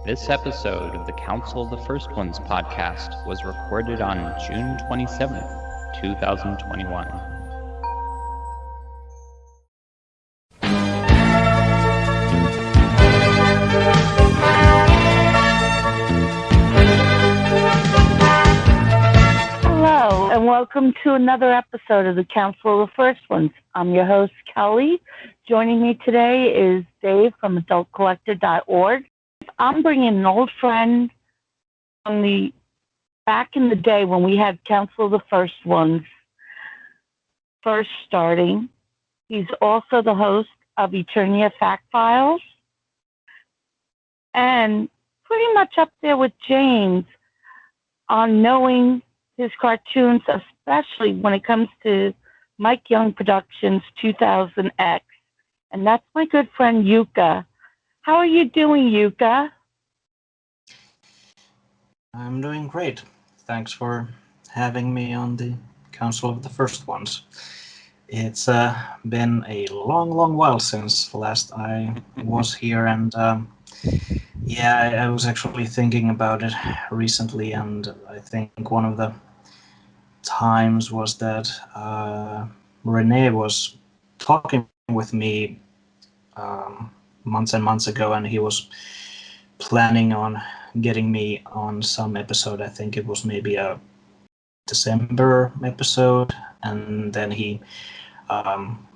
This episode of the Council of the First Ones podcast was recorded on June 27th, 2021. Hello, and welcome to another episode of the Council of the First Ones. I'm your host, Kelly. Joining me today is Dave from adultcollector.org. I'm bringing an old friend from back in the day when we had Council of the First Ones first starting. He's also the host of Eternia Fact Files and pretty much up there with James on knowing his cartoons, especially when it comes to Mike Young Productions 2000X. And that's my good friend Jukka. How are you doing, Jukka? I'm doing great. Thanks for having me on the Council of the First Ones. It's been a long while since last I was here, and I was actually thinking about it recently, and I think one of the times was that Renee was talking with me months and months ago, and he was planning on getting me on some episode. I think it was maybe a December episode, and then he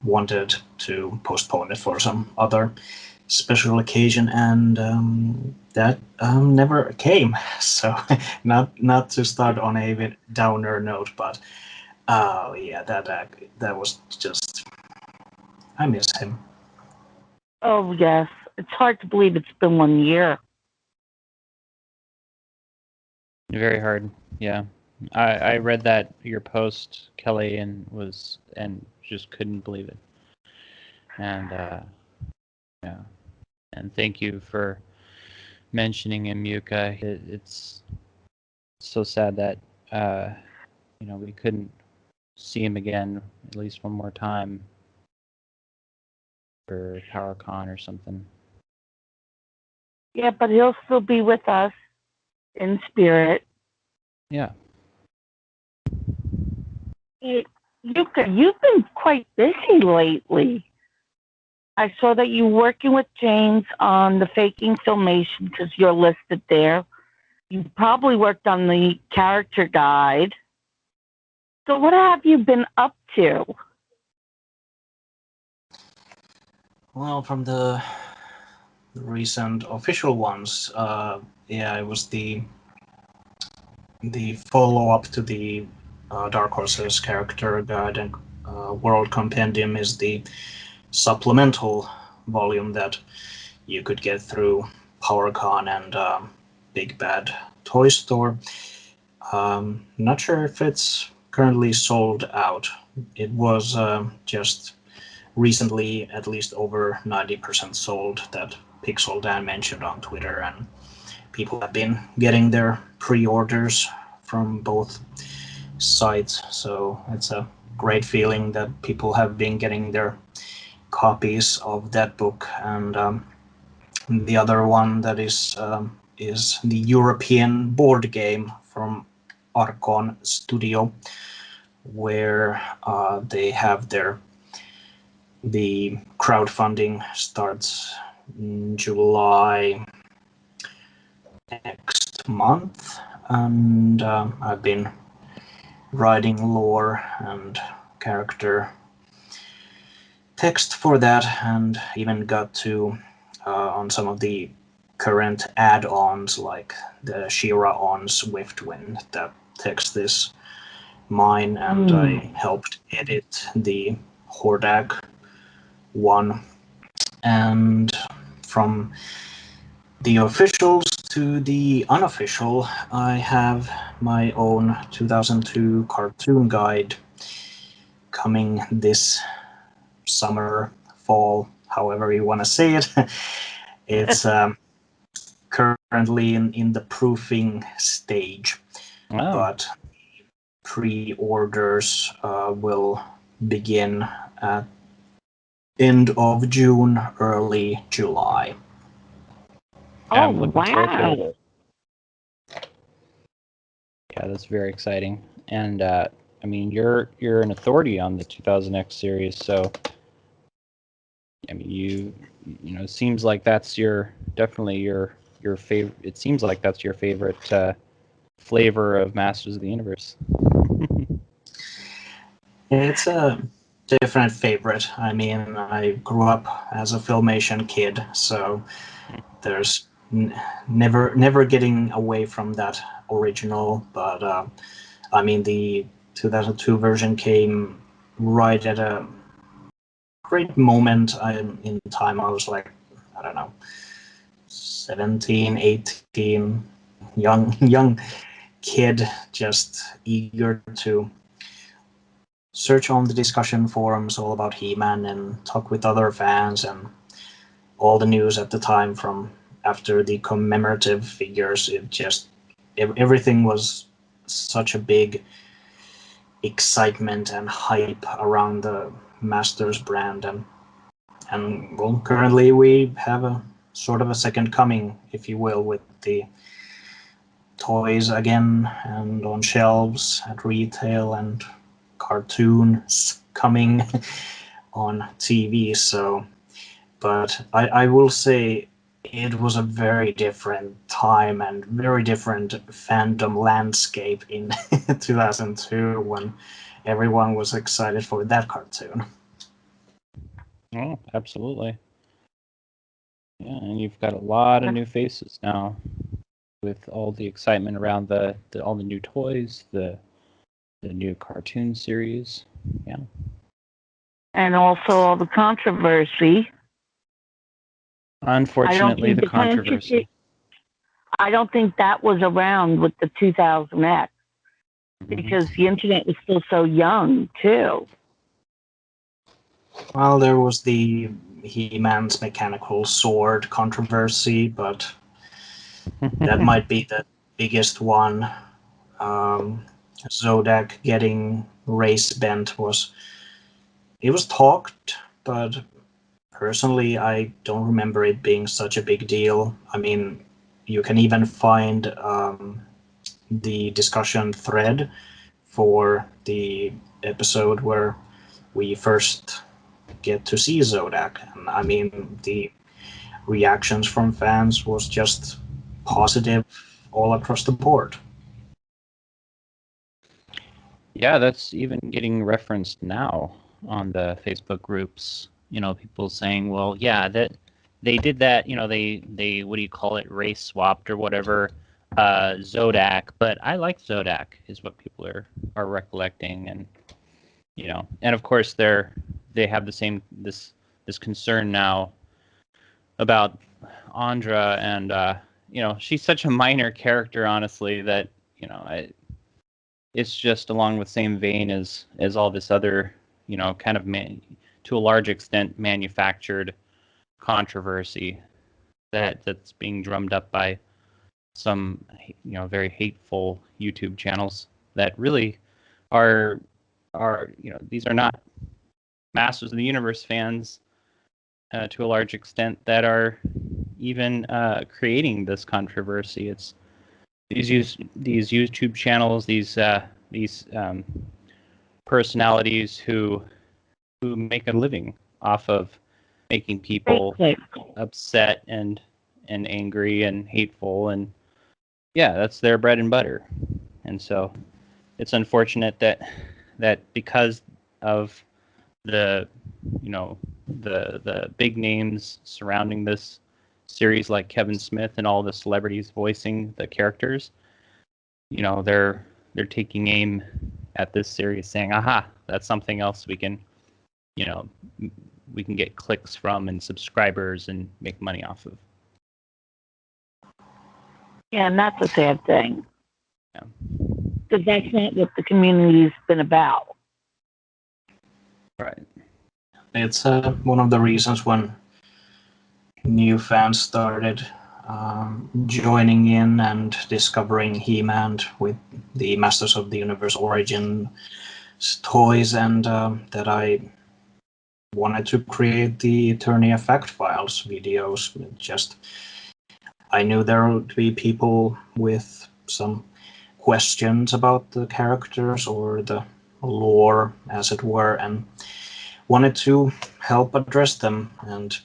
wanted to postpone it for some other special occasion, and that never came. So not to start on a bit downer note, but that was just, I miss him. Oh, yes. It's hard to believe it's been 1 year. Very hard, yeah. I read that your post, Kelly, and just couldn't believe it. And and thank you for mentioning him, Jukka. It's so sad that we couldn't see him again at least one more time for PowerCon or something. Yeah, but he'll still be with us in spirit. Yeah. Jukka, you've been quite busy lately. I saw that you're working with James on the faking filmation because you're listed there. You probably worked on the character guide. So what have you been up to? Well, from the recent official ones, it was the follow-up to the Dark Horses character guide and World Compendium is the supplemental volume that you could get through PowerCon and Big Bad Toy Store. Not sure if it's currently sold out. It was just recently at least over 90% sold, that Pixel Dan mentioned on Twitter, and people have been getting their pre-orders from both sites, so it's a great feeling that people have been getting their copies of that book. And the other one that is the European board game from Archon Studio, where they have the crowdfunding starts in July next month, and I've been writing lore and character text for that, and even got to on some of the current add-ons like the She-Ra on Swiftwind. That text is mine, and I helped edit the Hordak one. And from the officials to the unofficial, I have my own 2002 cartoon guide coming this summer, fall, however you want to say it. It's currently in the proofing stage, but pre-orders will begin at end of June, early July. Yeah, Oh, I'm looking forward to it. wow. Yeah, that's very exciting. And I mean, you're an authority on the 2000X series, so I mean, you know, it seems like that's definitely your favorite. It seems like that's your favorite flavor of Masters of the Universe. It's a different favorite. I mean, I grew up as a Filmation kid, so there's never getting away from that original. But I mean, the 2002 version came right at a great moment in time. I was like, I don't know, 17, 18, young kid, just eager to search on the discussion forums all about He-Man and talk with other fans and all the news at the time from after the commemorative figures. It just everything was such a big excitement and hype around the Masters brand, and well, currently we have a sort of a second coming, if you will, with the toys again and on shelves at retail and cartoons coming on TV. So, but I will say it was a very different time and very different fandom landscape in 2002 when everyone was excited for that cartoon. Oh, absolutely. Yeah, and you've got a lot of new faces now with all the excitement around all the new toys, the new cartoon series. Yeah. And also all the controversy. Unfortunately, the controversy. I don't think that was around with the 2000X because Mm-hmm. the internet was still so young, too. Well, there was the He-Man's mechanical sword controversy, but that might be the biggest one. Zodak getting race bent was talked, but personally, I don't remember it being such a big deal. I mean, you can even find the discussion thread for the episode where we first get to see Zodak. And I mean, the reactions from fans was just positive all across the board. Yeah, that's even getting referenced now on the Facebook groups. You know, people saying, "Well, yeah, that they did that. You know, they what do you call it, race swapped or whatever, Zodak." But I like Zodak, is what people are recollecting, and you know, and of course they have the same this concern now about Andra, and you know, she's such a minor character, honestly, that you know, it's just along the same vein as all this other, you know, kind of to a large extent manufactured controversy that's being drummed up by some, you know, very hateful YouTube channels that really are you know, these are not Masters of the Universe fans to a large extent that are even creating this controversy. It's these YouTube channels, these personalities who make a living off of making people upset and angry and hateful, and yeah, that's their bread and butter. And so it's unfortunate that because of the, you know, the big names surrounding this series like Kevin Smith and all the celebrities voicing the characters, you know, they're taking aim at this series saying, aha, that's something else we can, you know, we can get clicks from and subscribers and make money off of. Yeah, and that's a sad thing. Yeah. Because that's not what the community's been about. Right. It's one of the reasons when new fans started joining in and discovering He-Man with the Masters of the Universe Origin toys, and that I wanted to create the Eternia Fact Files videos. Just I knew there would be people with some questions about the characters or the lore, as it were, and wanted to help address them and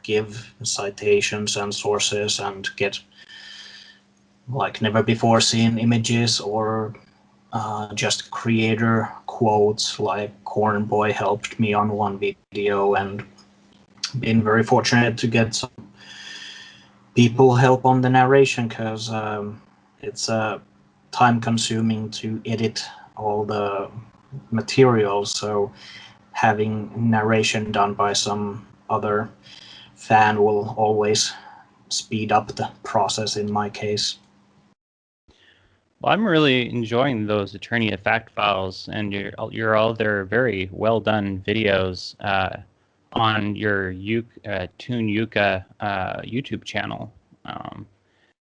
give citations and sources and get like never before seen images or just creator quotes. Like Corn Boy helped me on one video, and been very fortunate to get some people help on the narration, because it's time consuming to edit all the material, so having narration done by some other fan will always speed up the process in my case. Well, I'm really enjoying those Eternia fact files and your other very well done videos on your Toon Yuka YouTube channel.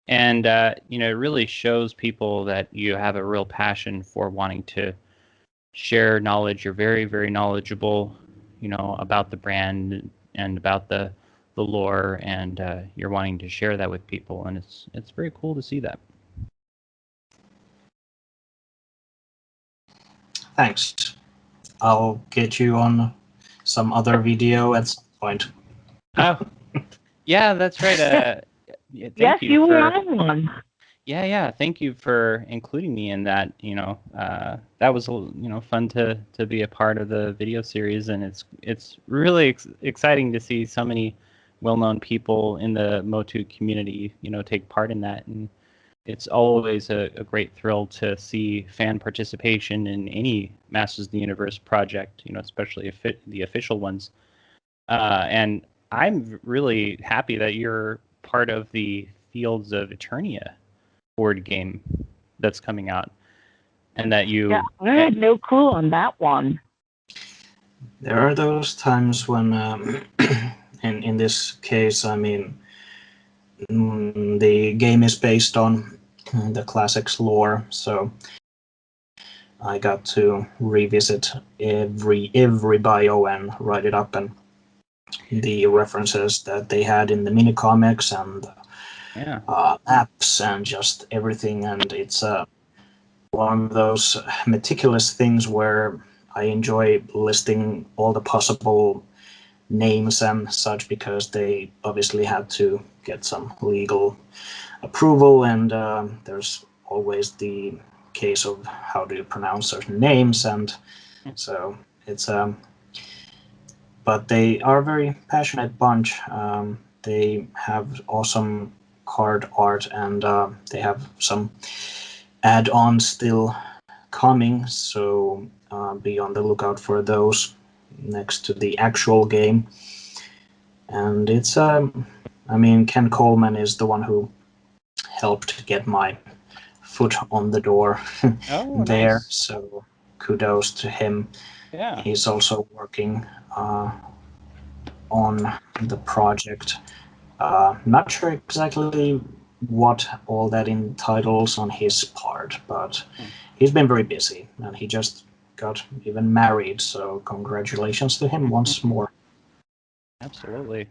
And it really shows people that you have a real passion for wanting to share knowledge. You're very, very knowledgeable, about the brand and about the lore, and you're wanting to share that with people, and it's very cool to see that. Thanks. I'll get you on some other video at some point. Oh, yeah, that's right. Yes, you were on one. Yeah. Thank you for including me in that. That was fun to be a part of the video series, and it's really exciting to see so many well-known people in the MOTU community, take part in that, and it's always a great thrill to see fan participation in any Masters of the Universe project, especially the official ones. And I'm really happy that you're part of the Fields of Eternia board game that's coming out, and that you... Yeah, I had no clue on that one. There are those times when, in this case, I mean, the game is based on the classics lore, so I got to revisit every bio and write it up, and the references that they had in the mini comics and apps and just everything, and it's one of those meticulous things where I enjoy listing all the possible names and such, because they obviously had to get some legal approval, and there's always the case of how do you pronounce certain names, and so it's but they are a very passionate bunch. They have awesome card art, and they have some add-ons still coming, so be on the lookout for those next to the actual game. And it's Ken Coleman is the one who helped get my foot on the door there. Nice. So kudos to him. Yeah. He's also working on the project. Not sure exactly what all that entitles on his part, but he's been very busy, and he just got even married, so congratulations to him once more. Absolutely.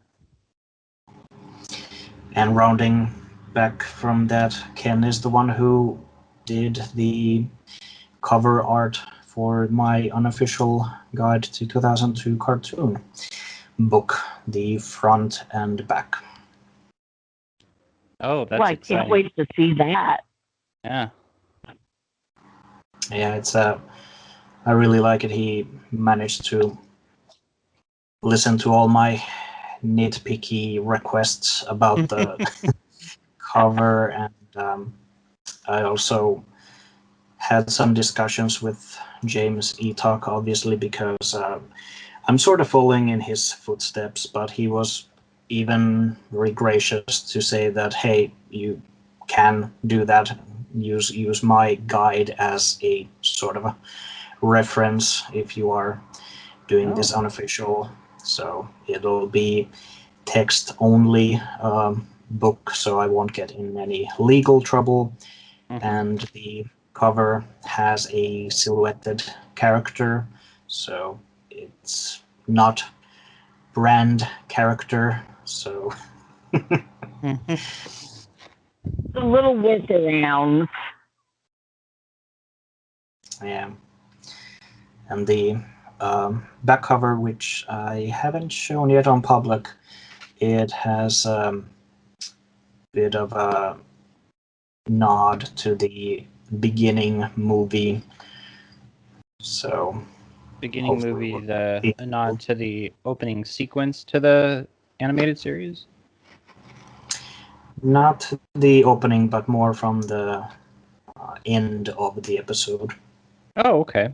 And rounding back from that, Ken is the one who did the cover art for my unofficial guide to 2002 cartoon book, the front and back. Oh, that's well, I exciting. can't wait to see that. Yeah. Yeah, it's I really like it. He managed to listen to all my nitpicky requests about the cover, and I also had some discussions with James Eatock, obviously, because I'm sort of following in his footsteps, but he was even very gracious to say that, hey, you can do that, use my guide as a sort of a reference if you are doing this unofficial. So it'll be text only book, so I won't get in any legal trouble. And the cover has a silhouetted character, so it's not brand character, so the little workarounds. Yeah. And the back cover, which I haven't shown yet on public, it has a bit of a nod to the beginning movie. So Beginning movie, hopefully a nod to the opening sequence to the animated series? not the opening, but more from the end of the episode. Oh, okay.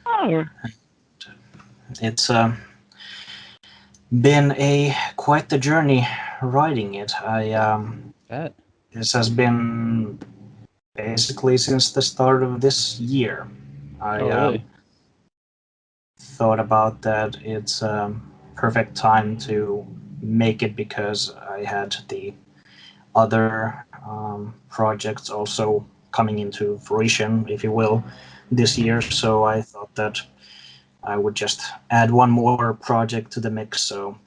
Oh, It's been quite the journey writing it. Bet. This has been basically since the start of this year. I Oh, really? thought about that it's a perfect time to make it because I had the other projects also coming into fruition, if you will, this year. So I thought that I would just add one more project to the mix. So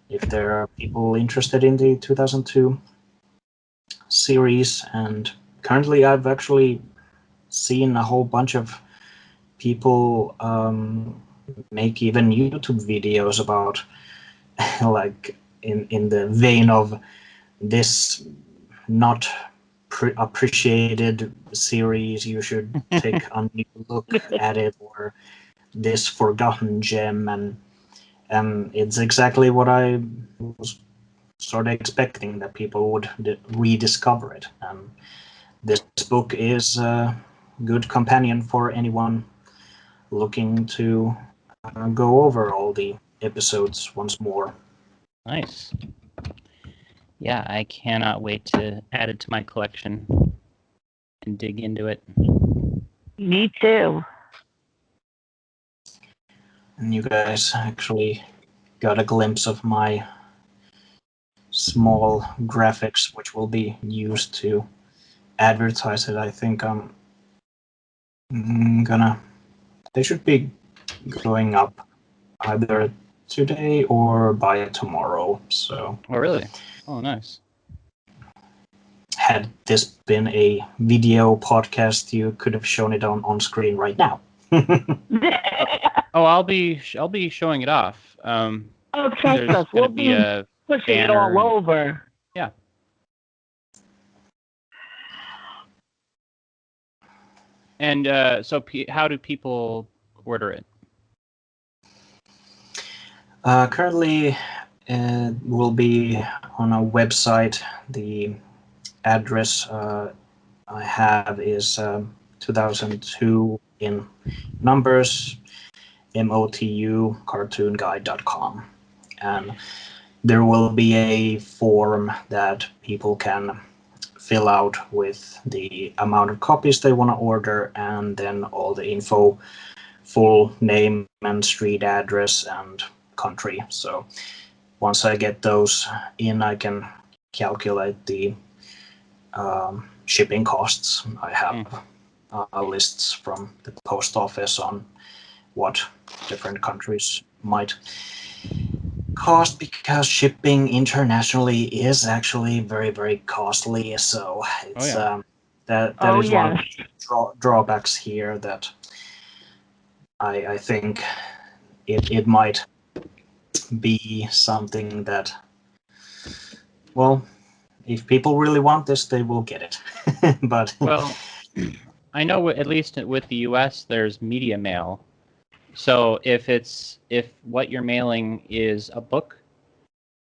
if there are people interested in the 2002 series, and currently I've actually seen a whole bunch of people make even YouTube videos about like in the vein of this not appreciated series, you should take a new look at it, or this forgotten gem, and it's exactly what I was sort of expecting, that people would rediscover it. And this book is a good companion for anyone looking to go over all the episodes once more. Nice. Yeah, I cannot wait to add it to my collection and dig into it. me too. And you guys actually got a glimpse of my small graphics, which will be used to advertise it. I think I'm gonna. They should be going up either today or by tomorrow. So. Oh, really? Oh, nice. Had this been a video podcast, you could have shown it on screen right now. Oh, I'll be showing it off. Oh, trust There's us. gonna We'll be a pushing it banner all over. Yeah. And so, how do people order it? Currently, it will be on a website. The address I have is 2002 in numbers, MOTU, cartoonguide.com. And there will be a form that people can fill out with the amount of copies they want to order, and then all the info, full name and street address and country. So once I get those in, I can calculate the shipping costs. I have lists from the post office on what different countries might cost, because shipping internationally is actually very, very costly. So it's that is one of the drawbacks here, that I think it might be something that, well, if people really want this, they will get it. But well, I know at least with the U.S. there's media mail. So if what you're mailing is a book,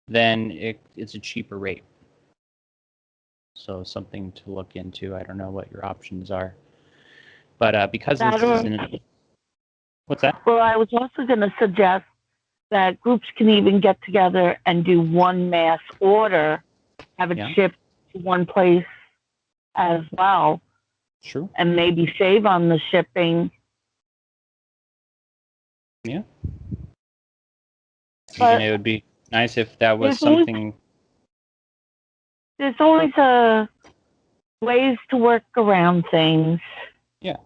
then it's a cheaper rate. So something to look into. I don't know what your options are, but because this isn't. What's that? Well, I was also going to suggest that groups can even get together and do one mass order, have it shipped to one place as well. True. And maybe save on the shipping. Yeah. But it would be nice if that was something. There's always ways to work around things. Yeah.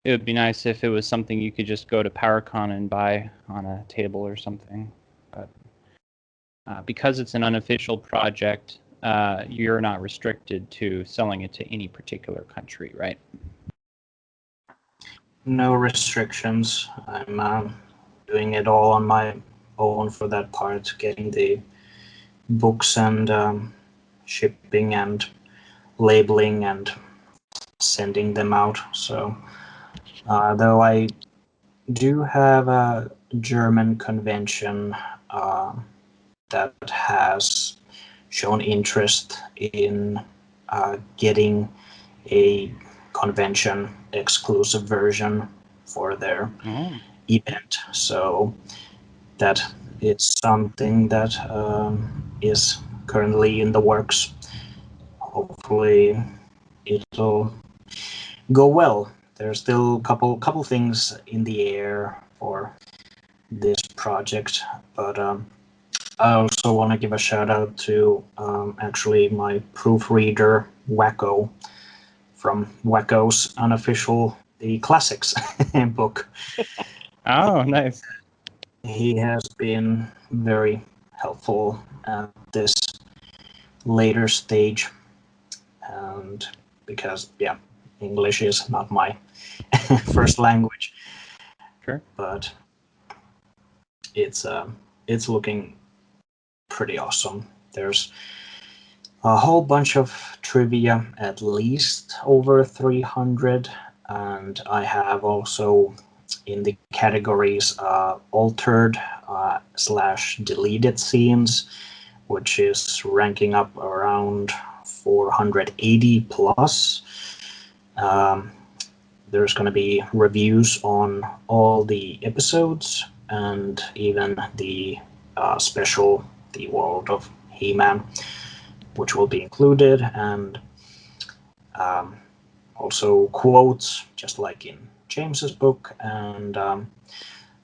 It would be nice if it was something you could just go to PowerCon and buy on a table or something. But because it's an unofficial project, you're not restricted to selling it to any particular country, right? No restrictions. I'm doing it all on my own for that part, getting the books and shipping and labeling and sending them out. So, though I do have a German convention that has shown interest in getting a convention exclusive version for their event. So that is something that is currently in the works. Hopefully it'll go well. There's still a couple things in the air for this project, but I also want to give a shout out to actually my proofreader Wacko from Wacko's unofficial The Classics book. Oh, nice. He has been very helpful at this later stage, and because English is not my first language, Sure. but it's looking pretty awesome. There's a whole bunch of trivia, at least over 300, and I have also in the categories altered / deleted scenes, which is ranking up around 480 plus. There's going to be reviews on all the episodes and even the special, The World of He-Man, which will be included, and also quotes, just like in James's book, and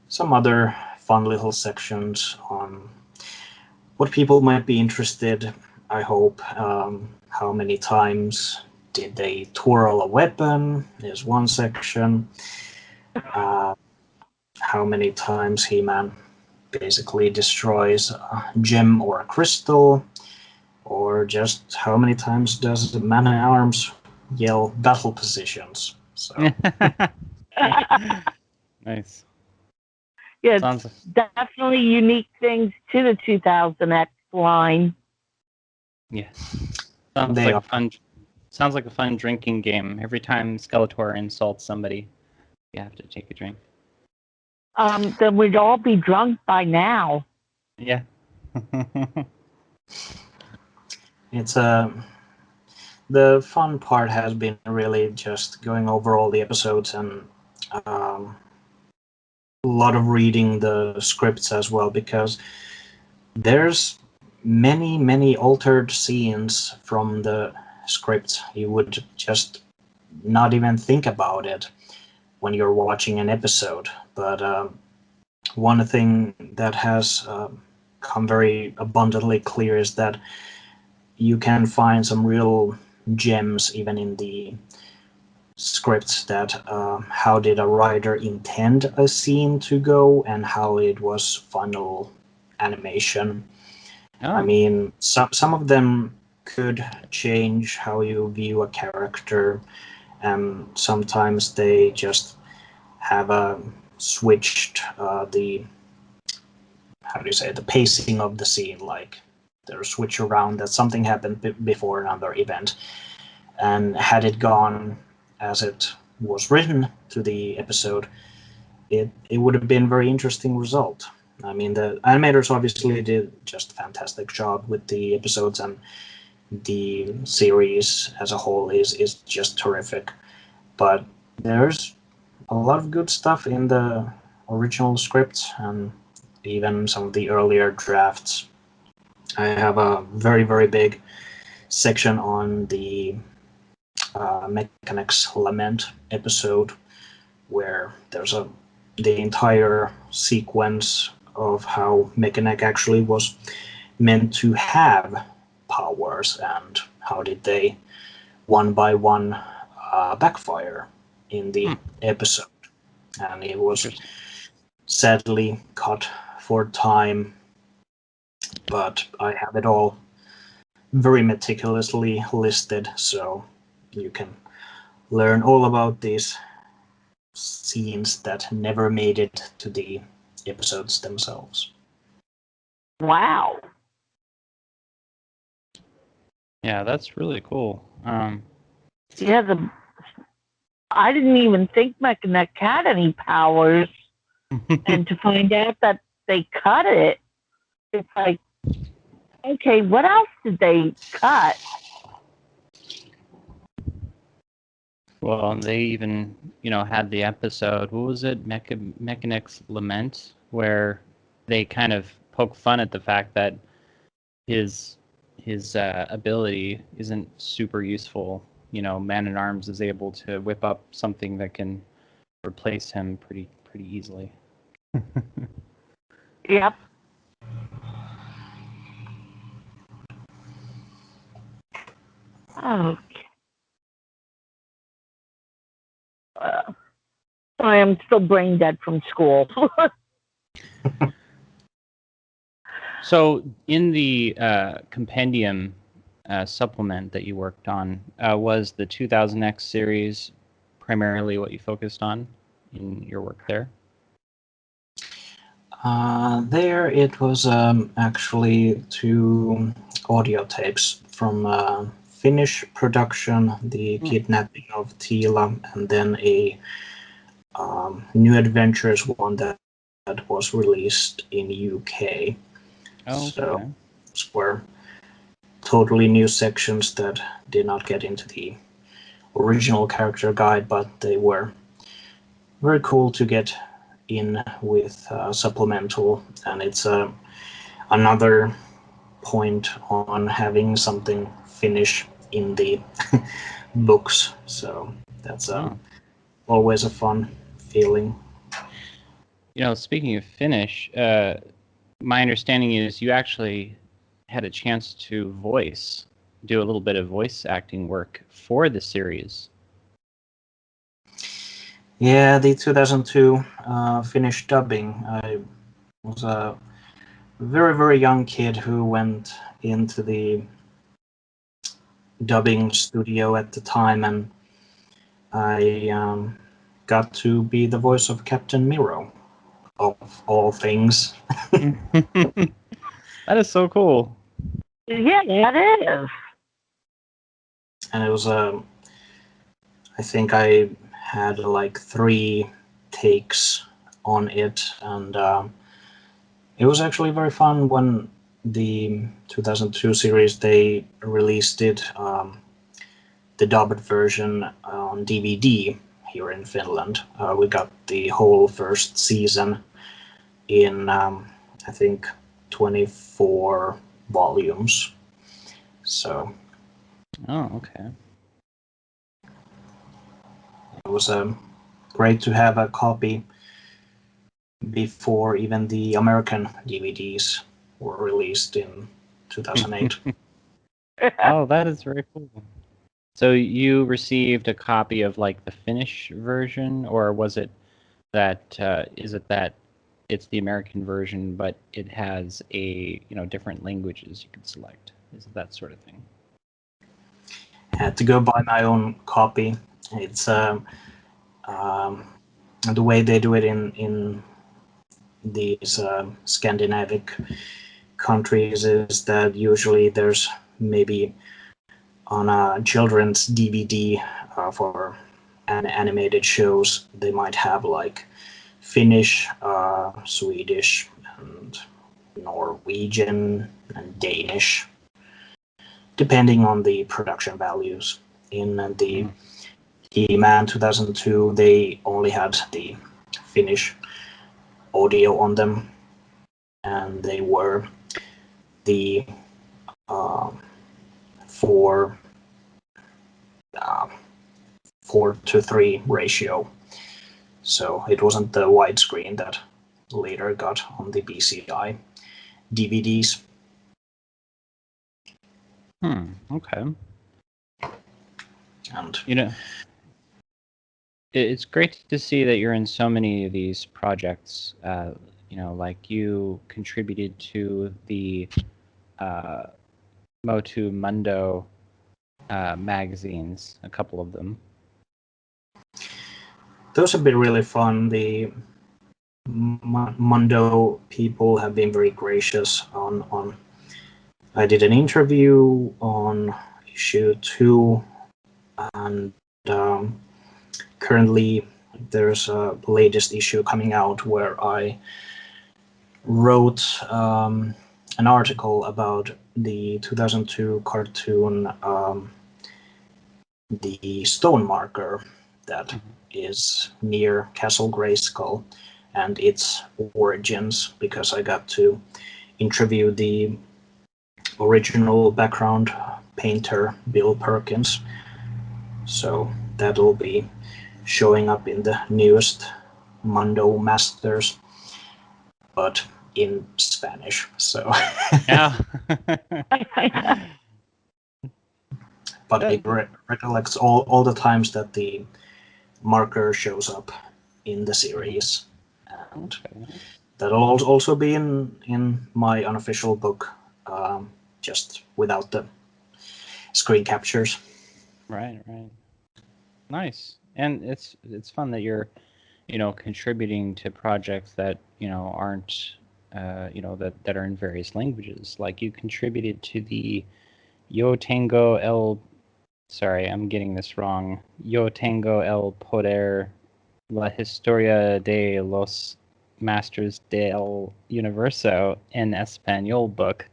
some other fun little sections on what people might be interested. I hope how many times did they twirl a weapon is one section. How many times He-Man basically destroys a gem or a crystal, or just how many times does the Man-at-Arms yell battle positions. So Nice. Yeah, Sounds definitely unique things to the 2000X line. yeah. Sounds They like are. a fun. Sounds like a fun drinking game. Every time Skeletor insults somebody, you have to take a drink. Then we'd all be drunk by now. Yeah. It's the fun part has been really just going over all the episodes and a lot of reading the scripts as well, because there's many altered scenes from the script. You would just not even think about it when you're watching an episode, but one thing that has come very abundantly clear is that you can find some real gems even in the scripts, that how did a writer intend a scene to go and how it was final animation. I mean, some of them could change how you view a character, and sometimes they just have switched the, how do you say, the pacing of the scene, like they're switch around that something happened before another event, and had it gone as it was written to the episode, it would have been a very interesting result. I mean, the animators obviously did just a fantastic job with the episodes, and the series as a whole is just terrific. But there's a lot of good stuff in the original script and even some of the earlier drafts. I have a very big section on the Mechanic's Lament episode, where there's the entire sequence of how Mechanic actually was meant to have powers and how did they one by one backfire in the episode. And it was sadly cut for time but I have it all very meticulously listed, so you can learn all about these scenes that never made it to the episodes themselves. Wow. Yeah, that's really cool. Yeah, I didn't even think Mechanic had any powers, and to find out that they cut it, it's like, okay, what else did they cut? Well, they even, had the episode, what was it, Mechanic's Lament, where they kind of poke fun at the fact that his ability isn't super useful. Man-at-Arms is able to whip up something that can replace him pretty easily. Yep. Okay. Sorry, I'm still brain dead from school. So in the compendium supplement that you worked on, was the 2000X series primarily what you focused on in your work there? There it was actually 2 audio tapes from Finnish production, The Kidnapping of Tila, and then a New Adventures one that was released in UK. Oh, So okay. those were totally new sections that did not get into the original character guide, but they were very cool to get in with supplemental, and it's another point on having something Finnish in the books, so that's always a fun feeling. Speaking of Finnish, my understanding is you actually had a chance to do a little bit of voice acting work for the series. Yeah, the 2002 Finnish dubbing. I was a very, very young kid who went into the dubbing studio at the time, and I got to be the voice of Captain Miro, of all things. That is so cool. Yeah, that is. And it was I think I had like 3 takes on it, and it was actually very fun when the 2002 series they released it, the dubbed version on DVD here in Finland. We got the whole first season in I think 24 volumes. So. Oh, okay. It was great to have a copy before even the American DVDs were released in 2008. Oh, that is very cool. So you received a copy of like the Finnish version, or was it that is it that it's the American version, but it has different languages you could select? Is it that sort of thing? I had to go buy my own copy. It's the way they do it in these Scandinavic countries is that usually there's maybe on a children's DVD for animated shows, they might have like Finnish, Swedish, and Norwegian, and Danish, depending on the production values. In the He-Man 2002, they only had the Finnish audio on them, and they were the 4:3 ratio. So it wasn't the widescreen that later got on the BCI DVDs. Okay. And it's great to see that you're in so many of these projects. like you contributed to the MOTU Mundo magazines, a couple of them. Those have been really fun. The Mundo people have been very gracious on. I did an interview on issue 2, and currently there's a latest issue coming out where I wrote an article about the 2002 cartoon, the Stone Marker, that is near Castle Grayskull, and its origins, because I got to interview the original background painter Bill Perkins. So that'll be showing up in the newest Mundo Masters, but in Spanish. So Yeah. But it recollects all the times that the marker shows up in the series, and that'll also be in my unofficial book, just without the screen captures. Right. Nice. And it's fun that you're, contributing to projects that, aren't, that are in various languages. Like you contributed to the Yo Tengo el, sorry, I'm getting this wrong. Yo Tengo el Poder, la Historia de los Masters del Universo en Español book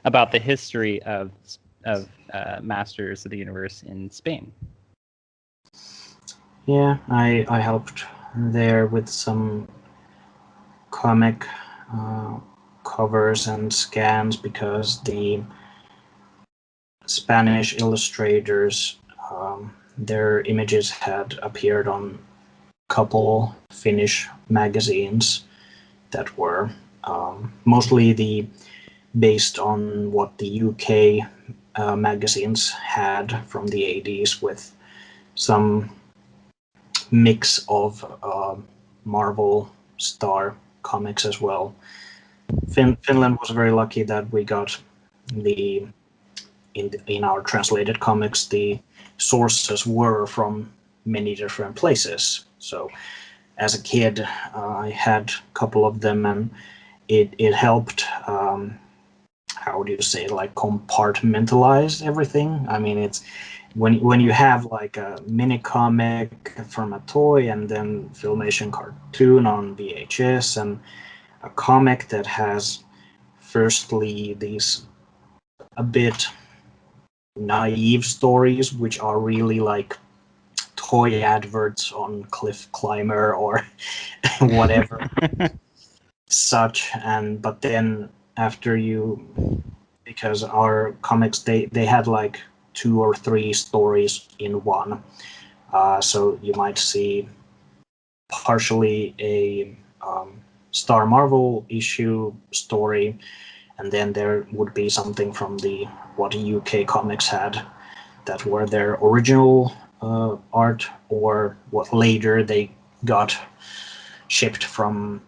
about the history of Masters of the Universe in Spain. Yeah, I helped there with some comic covers and scans, because the Spanish illustrators, their images had appeared on a couple Finnish magazines that were mostly based on what the UK magazines had from the 80s, with some mix of Marvel Star comics as well. Finland was very lucky that we got in our translated comics, the sources were from many different places. So as a kid, I had a couple of them, and it helped, how do you say, like compartmentalize everything. I mean, it's when you have like a mini comic from a toy, and then Filmation cartoon on VHS, and a comic that has firstly these a bit naive stories, which are really like toy adverts on Cliff Climber or whatever such. But then after because our comics, they had like 2 or 3 stories in one, so you might see partially a Star Marvel issue story, and then there would be something from what UK comics had, that were their original art, or what later they got shipped from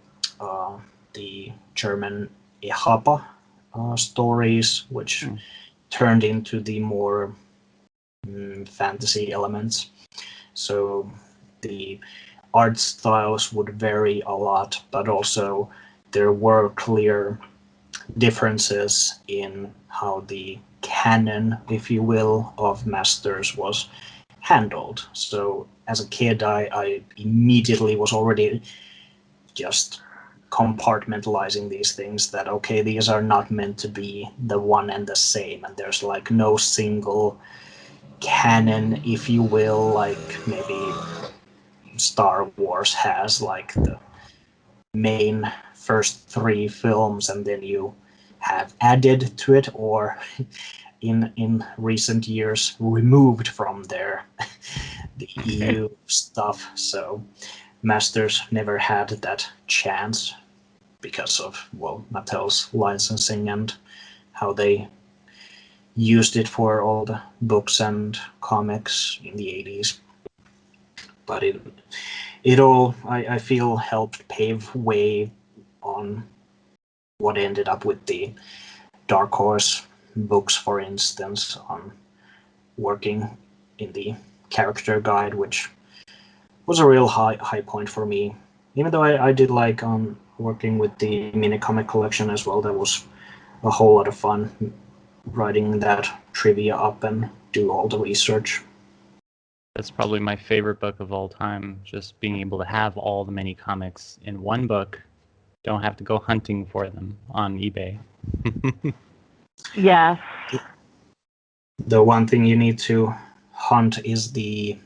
the German EHAPA stories, which turned into the more fantasy elements. So the art styles would vary a lot, but also there were clear differences in how the canon, if you will, of Masters was handled. So as a kid, I immediately was already just compartmentalizing these things, that okay, these are not meant to be the one and the same, and there's like no single canon, if you will, like maybe Star Wars has, like the main first 3 films, and then you have added to it, or in recent years removed from the EU stuff. So Masters never had that chance because of, well, Mattel's licensing and how they used it for all the books and comics in the 80s. But it all, I feel, helped pave way on what ended up with the Dark Horse books, for instance, on working in the character guide, which was a real high point for me. Even though I did like working with the mini comic collection as well, that was a whole lot of fun writing that trivia up and do all the research. That's probably my favorite book of all time, just being able to have all the mini comics in one book. Don't have to go hunting for them on eBay. Yes. The one thing you need to hunt is the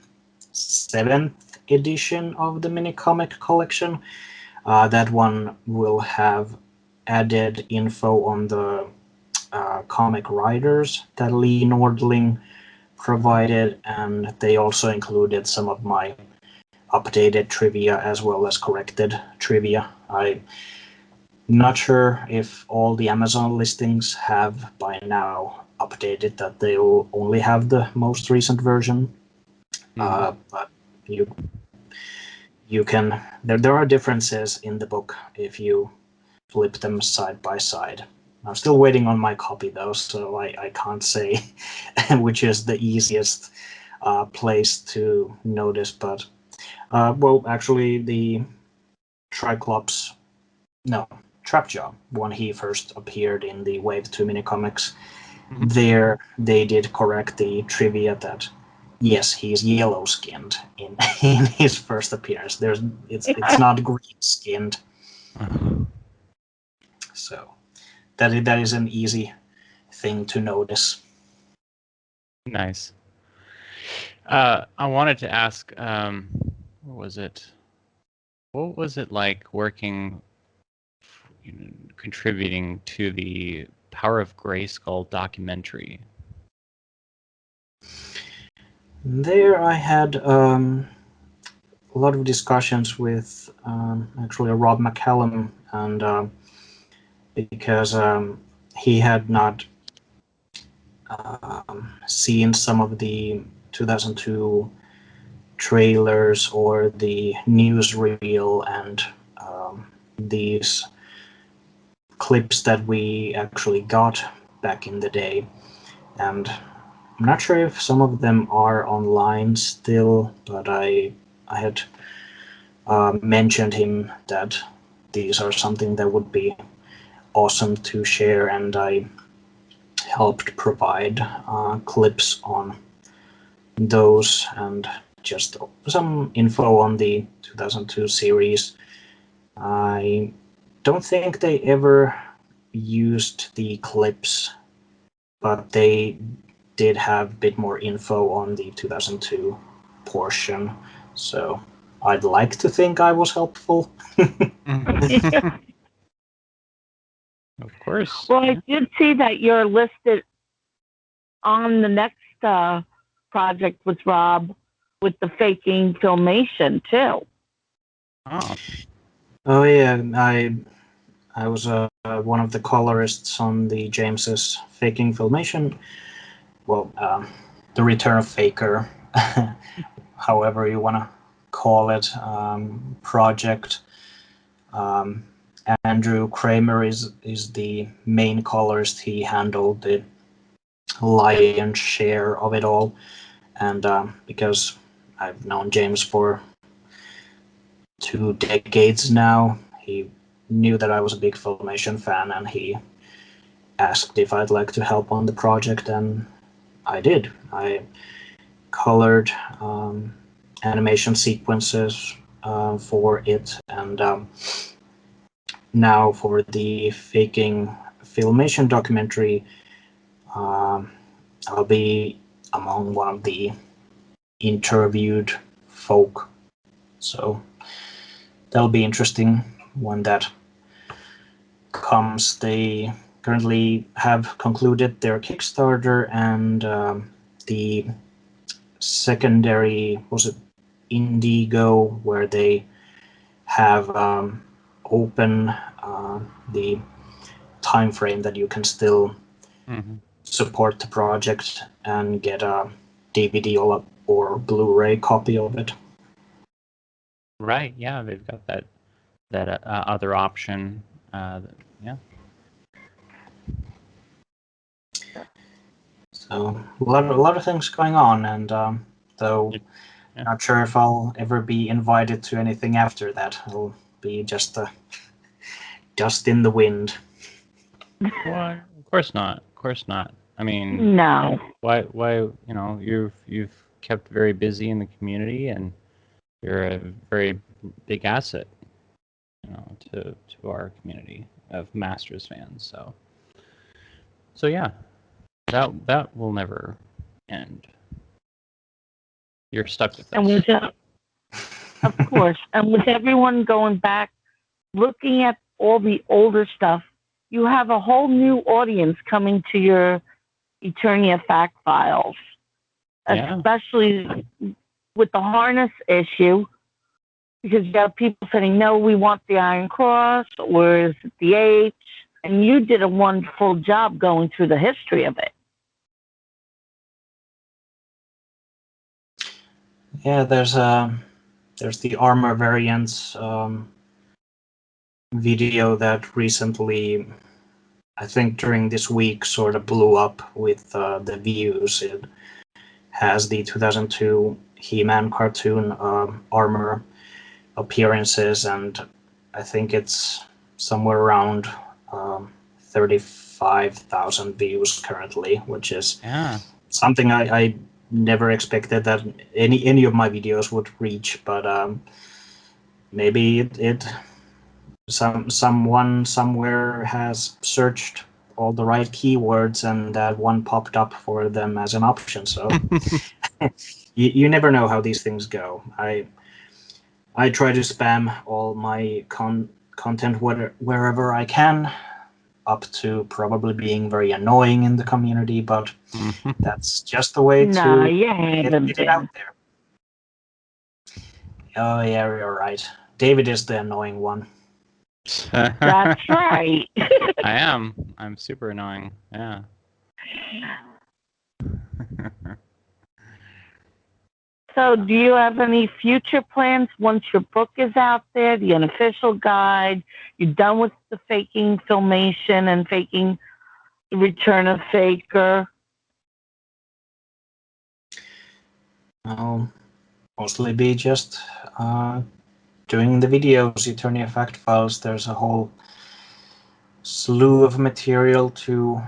7th edition of the mini comic collection. That one will have added info on the comic writers that Lee Nordling provided, and they also included some of my updated trivia as well as corrected trivia. I'm not sure if all the Amazon listings have by now updated that they will only have the most recent version. But you can there are differences in the book if you flip them side by side. I'm still waiting on my copy though, so I can't say which is the easiest place to notice. But well, actually, the Trapjaw, when he first appeared in the Wave 2 minicomics, there they did correct the trivia that yes, he's yellow skinned in his first appearance. It's not green skinned. So that is an easy thing to notice. Nice. I wanted to ask, what was it? What was it like working, contributing to the Power of Grayskull documentary? There I had a lot of discussions with actually Rob McCallum, and because he had not seen some of the 2002 trailers or the newsreel and these clips that we actually got back in the day. And I'm not sure if some of them are online still, but I had mentioned him that these are something that would be awesome to share, and I helped provide clips on those and just some info on the 2002 series. I don't think they ever used the clips, but they did have a bit more info on the 2002 portion, so I'd like to think I was helpful. Of course. Well, I did see that you're listed on the next project with Rob with the faking filmation too. Oh yeah, I was one of the colorists on the James's faking filmation. Well, the Return of Faker, however you want to call it, project. Andrew Kramer is the main colorist. He handled the lion's share of it all, and because I've known James for 2 decades now, he knew that I was a big Filmation fan, and he asked if I'd like to help on the project, and I did. I colored animation sequences for it, and now for the faking filmation documentary, I'll be among one of the interviewed folk, so that'll be interesting when that comes. They currently have concluded their Kickstarter, and the secondary, was it Indigo, where they have open the time frame that you can still support the project and get a DVD or Blu-ray copy of it. Right. Yeah, they've got that other option. Yeah. So a lot of things going on, and though Yeah. not sure if I'll ever be invited to anything after that. It'll be just dust in the wind. Well, of course not. Of course not. I mean, No. why? You've kept very busy in the community, and you're a very big asset, to our community of Masters fans. So yeah, that will never end. You're stuck with And us. of course, and with everyone going back, looking at all the older stuff, you have a whole new audience coming to your Eternia fact files, Yeah. especially with the harness issue, because you have people saying, no, we want the Iron Cross, or is it the H? And you did a wonderful job going through the history of it. Yeah, there's the armor variants video that recently, I think during this week, sort of blew up with the views. It has the 2002 He-Man cartoon armor appearances, and I think it's somewhere around 35,000 views currently, which is something I never expected that any of my videos would reach. But maybe someone somewhere has searched all the right keywords and that one popped up for them as an option. So you never know how these things go. I try to spam all my content wherever I can, up to probably being very annoying in the community, but that's just the way to get it out there. Oh yeah, you're right. David is the annoying one. That's right. I am. I'm super annoying. Yeah. So, do you have any future plans once your book is out there, the unofficial guide? You're done with the faking filmation and faking the Return of Faker? I'll mostly be just doing the videos, Eternia Fact Files. There's a whole slew of material to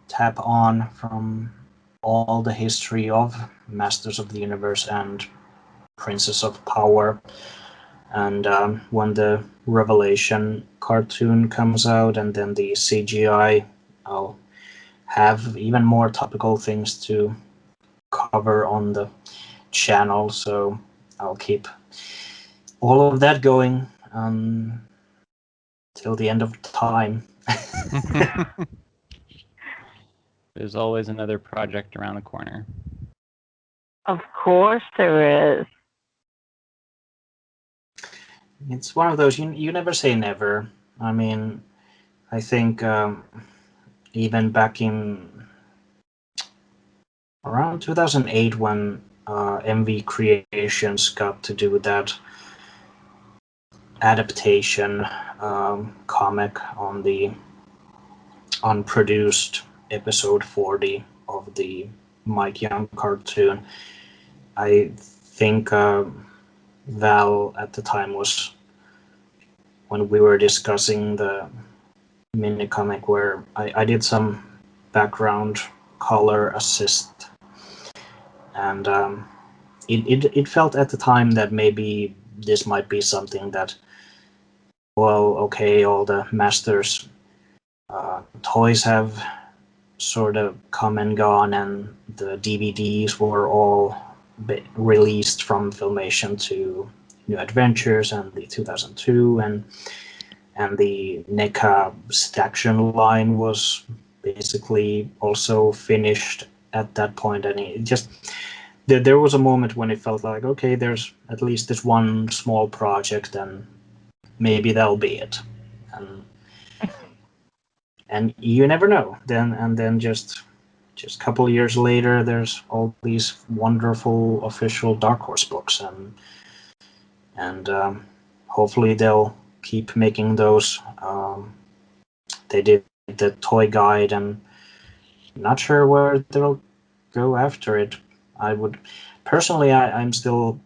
tap on from all the history of Masters of the Universe and Princess of Power. And when the Revelation cartoon comes out and then the CGI, I'll have even more topical things to cover on the channel. So I'll keep all of that going till the end of time. There's always another project around the corner. Of course there is. It's one of those, you never say never. I mean, I think even back in around 2008 when MV Creations got to do that adaptation comic on the unproduced episode 40 of the Mike Young cartoon, I think Val at the time was when we were discussing the mini comic where I did some background color assist, and it felt at the time that maybe this might be something that, well, okay, all the Masters toys have sort of come and gone, and the DVDs were all released from Filmation to New Adventures and the 2002, and the NECA Staction line was basically also finished at that point, and it just there was a moment when it felt like, okay, there's at least this one small project, and maybe that'll be it, and you never know. Then just a couple years later, there's all these wonderful official Dark Horse books, and hopefully they'll keep making those they did the toy guide, and not sure where they'll go after it. I'm still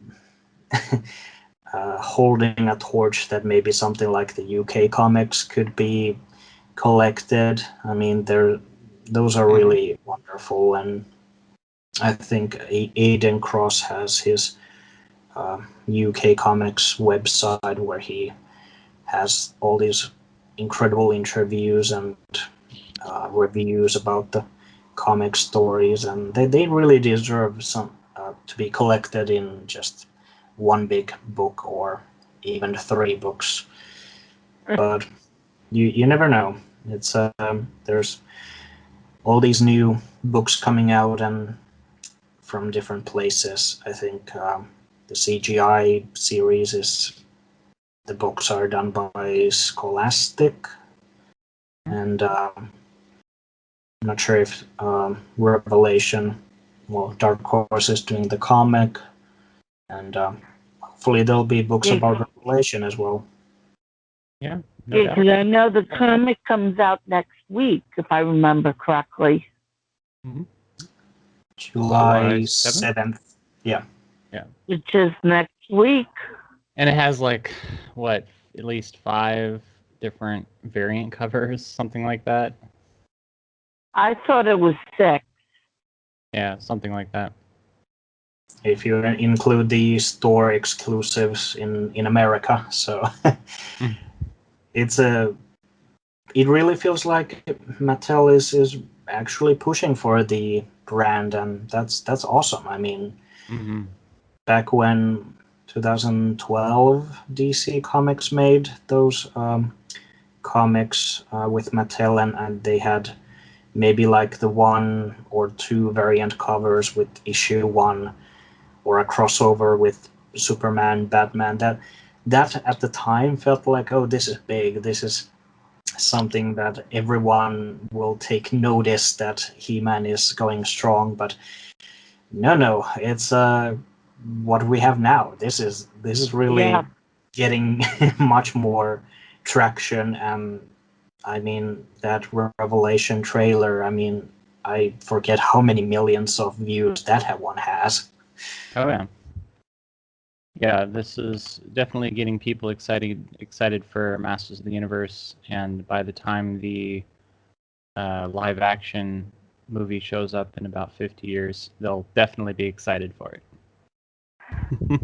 holding a torch that maybe something like the UK comics could be collected. I mean, those are really wonderful, and I think Aiden Cross has his UK comics website where he has all these incredible interviews and reviews about the comic stories, and they really deserve some to be collected in just one big book or even 3 books. But you never know. It's there's all these new books coming out and from different places. I think the CGI series the books are done by Scholastic, and I'm not sure if Revelation, Dark Horse is doing the comic, and hopefully there'll be books about Revelation as well. Yeah. Because I know the comic comes out next week, if I remember correctly. Mm-hmm. July 7th. Yeah. Which is next week. And it has at least 5 different variant covers, something like that. I thought it was 6. Yeah, something like that. If you include the store exclusives in America, so it really feels like Mattel is actually pushing for the brand, and that's awesome. I mean, back when 2012 DC Comics made those comics with Mattel, and they had maybe the 1 or 2 variant covers with issue 1 or a crossover with Superman, Batman. That at the time felt like, oh, this is big. This is something that everyone will take notice that He-Man is going strong. But no, it's what we have now. This is really getting much more traction. And I mean, that Revelation trailer, I mean, I forget how many millions of views that one has. Oh yeah. Yeah, this is definitely getting people excited for Masters of the Universe, and by the time the live action movie shows up in about 50 years, they'll definitely be excited for it.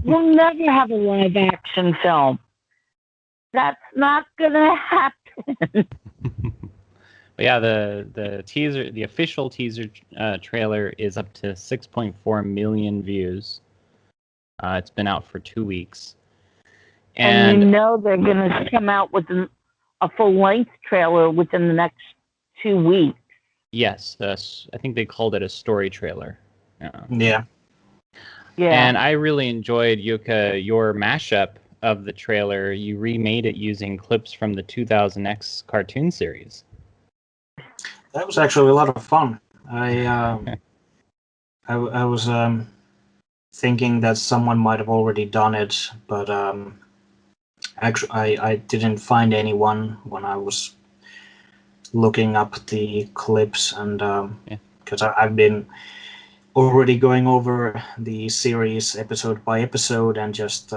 We'll never have a live action film. That's not gonna happen. But yeah, the official teaser trailer is up to 6.4 million views. It's been out for 2 weeks. And you know they're going to come out with a full-length trailer within the next 2 weeks. Yes, I think they called it a story trailer. Yeah. And I really enjoyed, Jukka, your mashup of the trailer. You remade it using clips from the 2000X cartoon series. That was actually a lot of fun. I was thinking that someone might have already done it, but actually I didn't find anyone when I was looking up the clips, and because I've been already going over the series episode by episode and just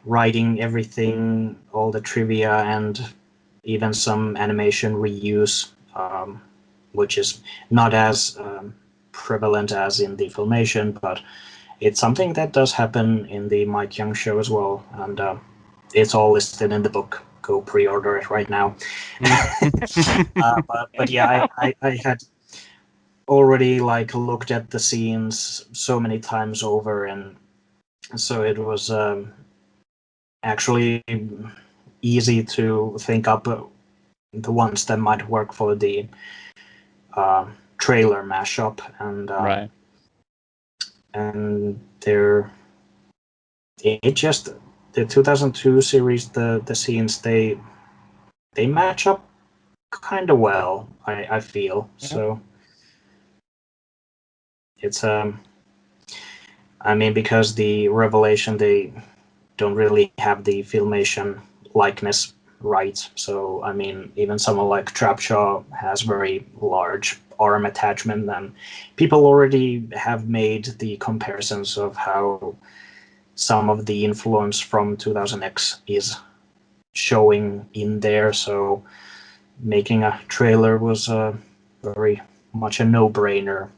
writing everything, all the trivia, and even some animation reuse, which is not as prevalent as in the Filmation, but it's something that does happen in the Mike Young show as well, and it's all listed in the book. Go pre-order it right now. But yeah, I had already looked at the scenes so many times over, and so it was actually easy to think up the ones that might work for the trailer mashup, and right. And the 2002 series, the scenes they match up kind of well, I feel. Yeah. So it's I mean, because the Revelation, they don't really have the Filmation likeness right. So I mean, even someone like Trapjaw has very large arm attachment, and people already have made the comparisons of how some of the influence from 2000X is showing in there. So making a trailer was very much a no-brainer.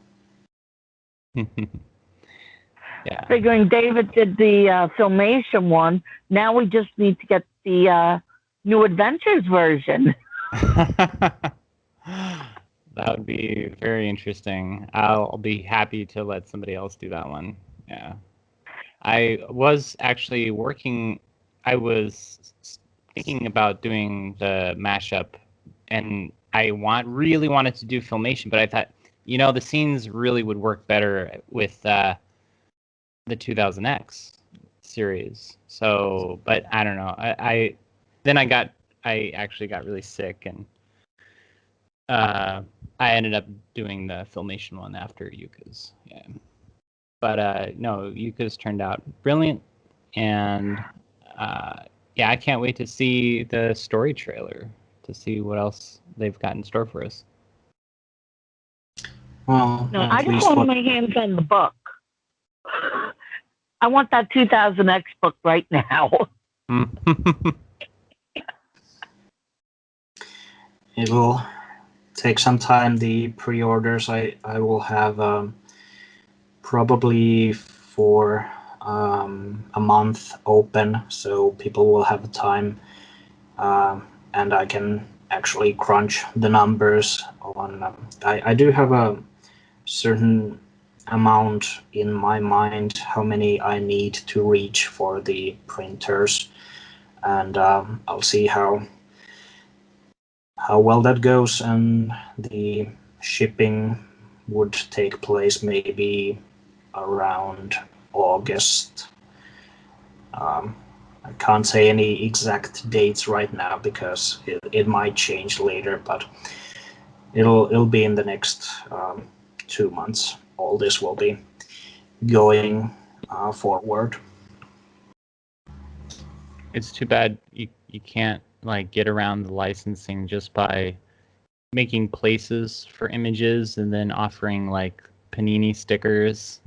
Yeah. Figuring David did the Filmation one, now we just need to get the New Adventures version. That would be very interesting. I'll be happy to let somebody else do that one. Yeah. I was actually I was thinking about doing the mashup, and I really wanted to do Filmation, but I thought, the scenes really would work better with the 2000X series. So, but I don't know. I actually got really sick, and I ended up doing the Filmation one after Yuka's. Yeah. But no, Yuka's turned out brilliant, and yeah, I can't wait to see the story trailer to see what else they've got in store for us. Well, no, I just want my hands on the book. I want that 2000X book right now. It'll take some time. The pre-orders I will have probably for a month open, so people will have time, and I can actually crunch the numbers on. I do have a certain amount in my mind how many I need to reach for the printers, and I'll see how well that goes, and the shipping would take place maybe around August. I can't say any exact dates right now because it might change later, but it'll be in the next 2 months. All this will be going forward. It's too bad you can't get around the licensing just by making places for images and then offering Panini stickers.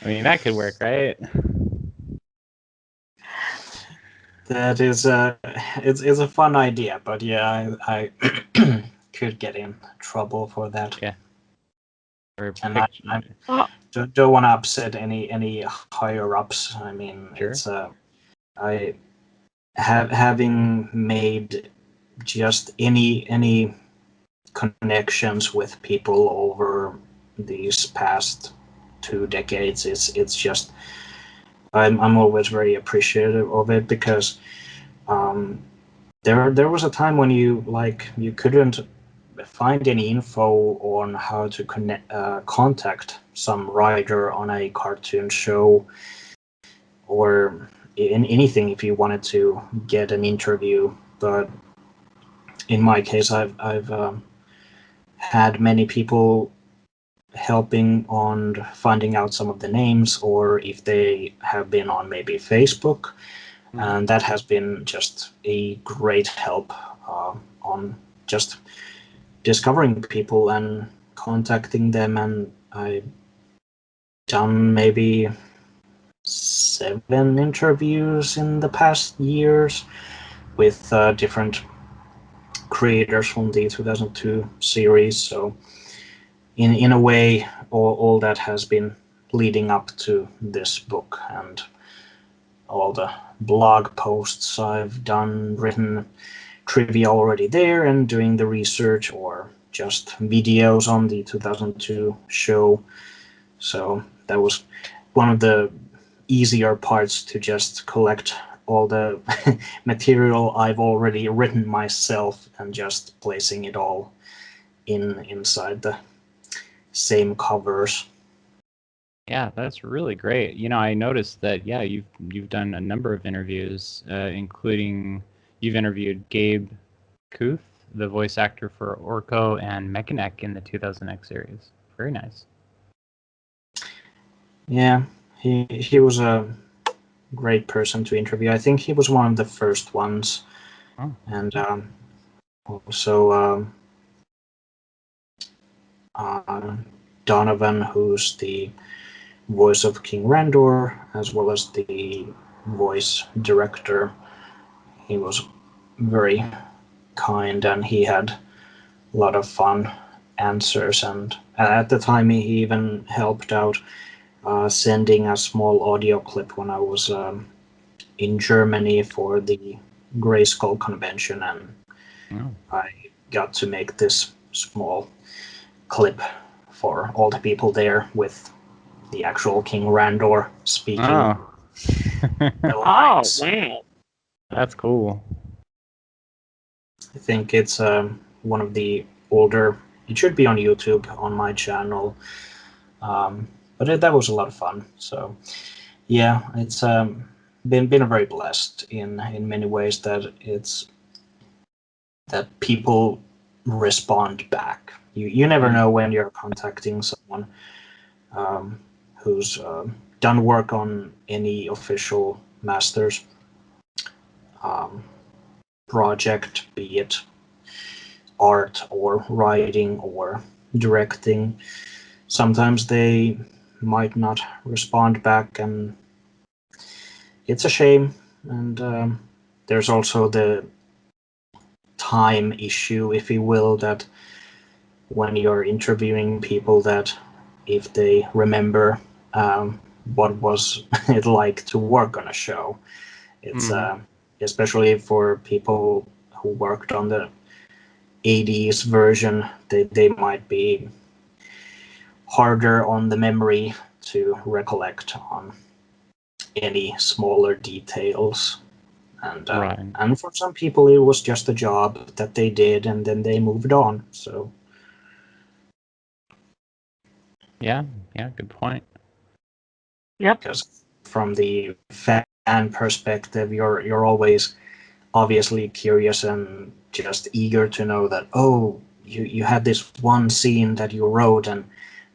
I mean, that could work, right? That is it's a fun idea, but yeah, I could get in trouble for that. Yeah. And I don't want to upset any higher ups. I mean, sure. It's I having made just any connections with people over these past 2 decades. It's just I'm always very appreciative of it because there was a time when you couldn't find any info on how to contact some writer on a cartoon show or in anything if you wanted to get an interview. But in my case, I've had many people helping on finding out some of the names, or if they have been on maybe Facebook, and that has been just a great help on just discovering people and contacting them. And I've done maybe 7 interviews in the past years with different creators from the 2002 series. So in a way, all that has been leading up to this book, and all the blog posts I've done, written trivia already there, and doing the research, or just videos on the 2002 show. So that was one of the easier parts, to just collect all the material I've already written myself and just placing it all inside the same covers. Yeah, that's really great. I noticed that, yeah, you've done a number of interviews, including you've interviewed Gabe Kuth, the voice actor for Orko and Mechanic in the 2000X series. Very nice. Yeah, he was a great person to interview. I think he was one of the first ones. Oh. And also Donovan, who's the voice of King Randor, as well as the voice director. He was very kind, and he had a lot of fun answers. And at the time, he even helped out sending a small audio clip when I was in Germany for the Grayskull convention, and I got to make this small clip for all the people there with the actual King Randor speaking. Oh. The lines. wow. That's cool. I think it's one of the older. It should be on YouTube on my channel, but that was a lot of fun. So yeah, it's been very blessed in many ways that people respond back. You never know when you're contacting someone who's done work on any official Masters project, be it art or writing or directing. Sometimes they might not respond back, and it's a shame. And there's also the time issue, if you will, that when you're interviewing people, that if they remember what was it like to work on a show, it's especially for people who worked on the 80s version, they might be harder on the memory to recollect on any smaller details. And Right. and for some people, it was just a job that they did, and then they moved on. So Yeah, good point. Yep. because from the fan perspective, you're always obviously curious and just eager to know that, oh, you had this one scene that you wrote, and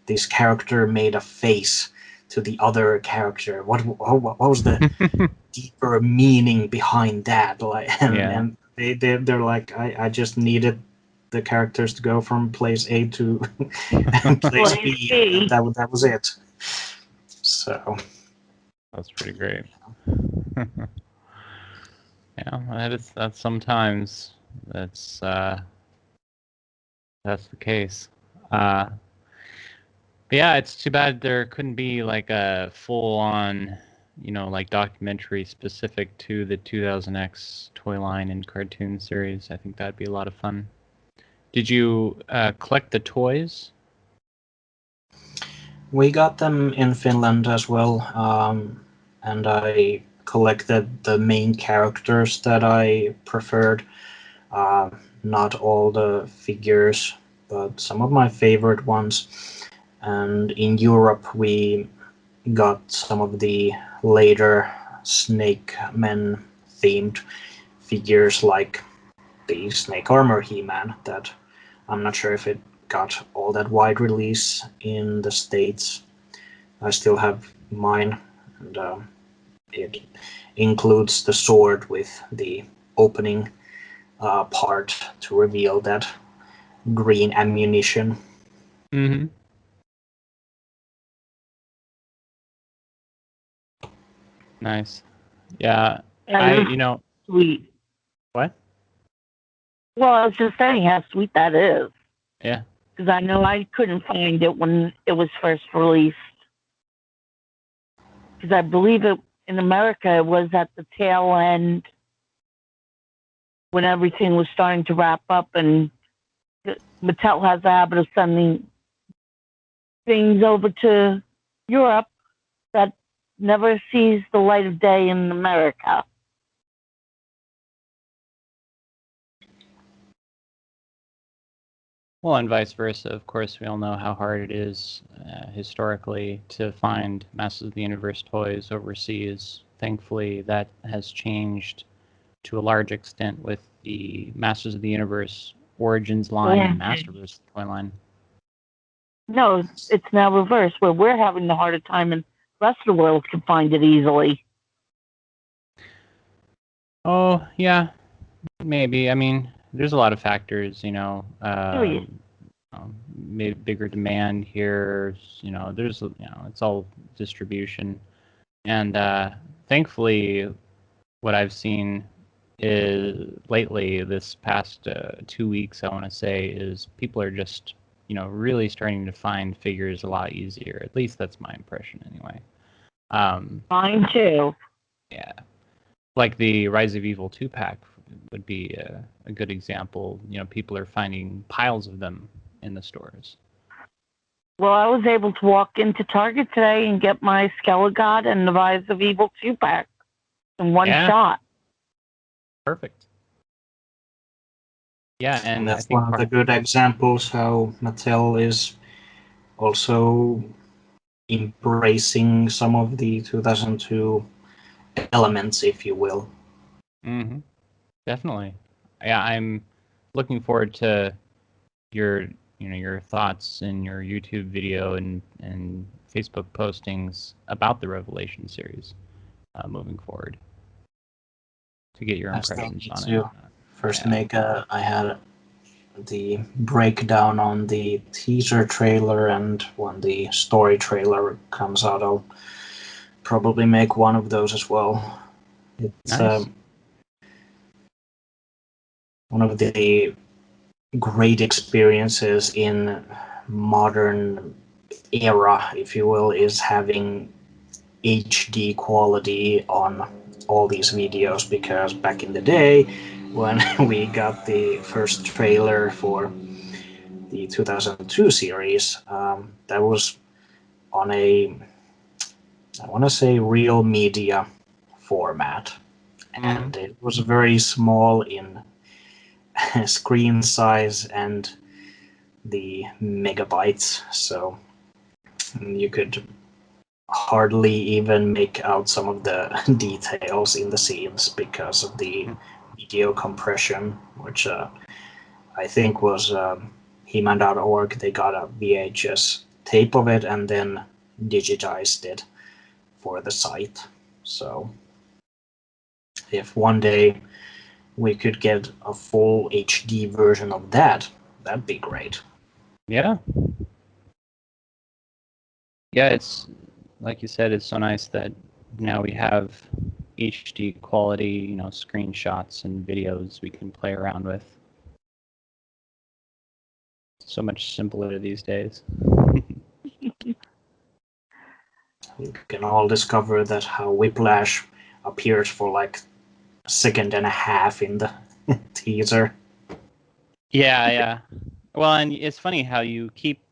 this character made a face to the other character. What was the deeper meaning behind that? Like, and they're like, I just needed the characters to go from place A to place B. And that was it. So That's pretty great. Yeah, that's sometimes that's the case. But yeah, it's too bad there couldn't be like a full-on, like documentary specific to the 2000X toy line and cartoon series. I think that'd be a lot of fun. Did you collect the toys? we got them in Finland as well, and I collected the main characters that I preferred. Not all the figures, but some of my favorite ones. And in Europe, we got some of the later Snake Men themed figures, like the Snake Armor He-Man, that I'm not sure if it got all that wide release in the States. I still have mine, and it includes the sword with the opening part to reveal that green ammunition. Mm-hmm. Nice. Yeah. Sweet. What? Well, I was just saying how sweet that is. Yeah. Because I know I couldn't find it when it was first released. Because I believe it in America, it was at the tail end when everything was starting to wrap up, and Mattel has a habit of sending things over to Europe that never sees the light of day in America. Well, and vice versa. Of course, we all know how hard it is historically to find Masters of the Universe toys overseas. Thankfully, that has changed to a large extent with the Masters of the Universe Origins line and Masterverse toy line. No, it's now reversed, where we're having the harder time and the rest of the world can find it easily. Oh, yeah, maybe. I mean, there's a lot of factors, maybe bigger demand here, there's, it's all distribution. And thankfully, what I've seen is lately, this past 2 weeks, I want to say, is people are just, really starting to find figures a lot easier. At least that's my impression anyway. Mine too. Yeah. Like the Rise of Evil 2-pack would be a good example. People are finding piles of them in the stores. Well, I was able to walk into Target today and get my Skelegod and the Rise of Evil 2-pack in one shot. Perfect. Yeah, And I that's think one of the good examples how Mattel is also embracing some of the 2002 elements, if you will. Mm-hmm. Definitely. Yeah, I'm looking forward to your thoughts in your YouTube video and Facebook postings about the Revelation series moving forward, to get your impressions on it. First, I had the breakdown on the teaser trailer, and when the story trailer comes out, I'll probably make one of those as well. It's nice. One of the great experiences in modern era, if you will, is having HD quality on all these videos, because back in the day when we got the first trailer for the 2002 series, that was on I want to say, real media format, and it was very small in screen size and the megabytes, so you could hardly even make out some of the details in the scenes because of the video compression, which I think was He-Man.org. They got a VHS tape of it and then digitized it for the site. So if one day we could get a full HD version of that, that'd be great. Yeah. Yeah, it's like you said, it's so nice that now we have HD quality, screenshots and videos we can play around with. So much simpler these days. We can all discover that how Whiplash appears for like a second and a half in the teaser. Yeah. Well, and it's funny how you keep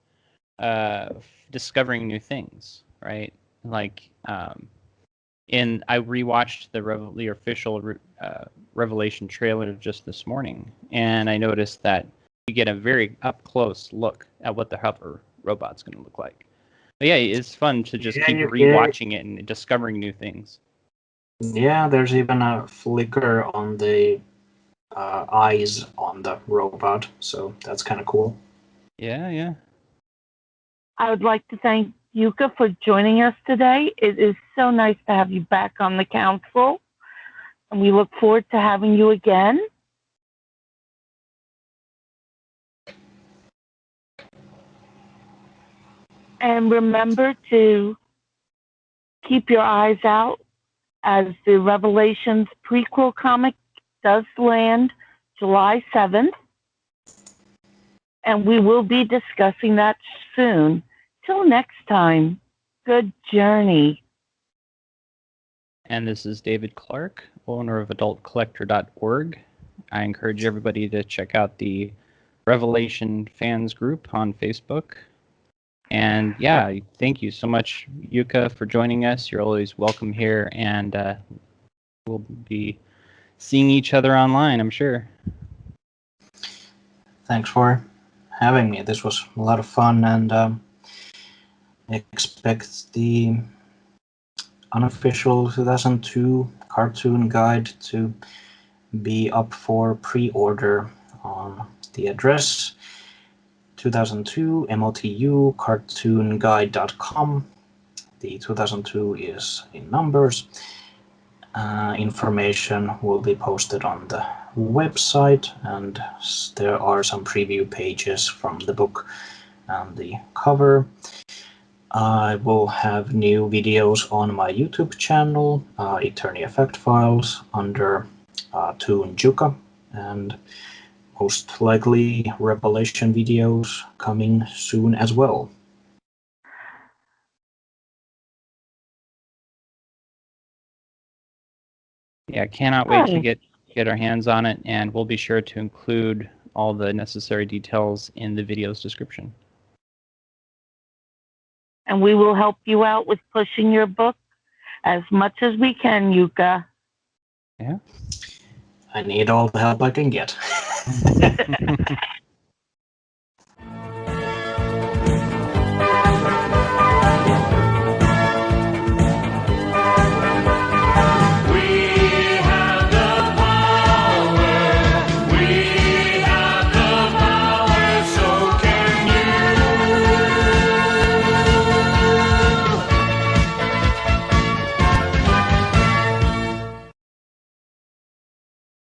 discovering new things, right? Like, I rewatched the official Revelation trailer just this morning, and I noticed that you get a very up close look at what the hover robot's going to look like. But yeah, it's fun to just keep rewatching it and discovering new things. Yeah, there's even a flicker on the eyes on the robot, so that's kind of cool. Yeah. I would like to thank Jukka for joining us today. It is so nice to have you back on the council, and we look forward to having you again. And remember to keep your eyes out as the Revelations prequel comic does land July 7th. And we will be discussing that soon. Till next time, good journey. And this is David Clark, owner of AdultCollector.org. I encourage everybody to check out the Revelation fans group on Facebook. And yeah, thank you so much, Jukka, for joining us. You're always welcome here, and we'll be seeing each other online, I'm sure. Thanks for having me. This was a lot of fun, and expect the unofficial 2002 cartoon guide to be up for pre-order on the address 2002 MOTU cartoonguide.com. The 2002 is in numbers, information will be posted on the website, and there are some preview pages from the book and the cover. I will have new videos on my YouTube channel, Eternia Fact Files, under Toon Jukka, and most likely Revelation videos coming soon as well. Yeah, cannot wait to get our hands on it, and we'll be sure to include all the necessary details in the video's description. And we will help you out with pushing your book as much as we can, Jukka. Yeah. I need all the help I can get.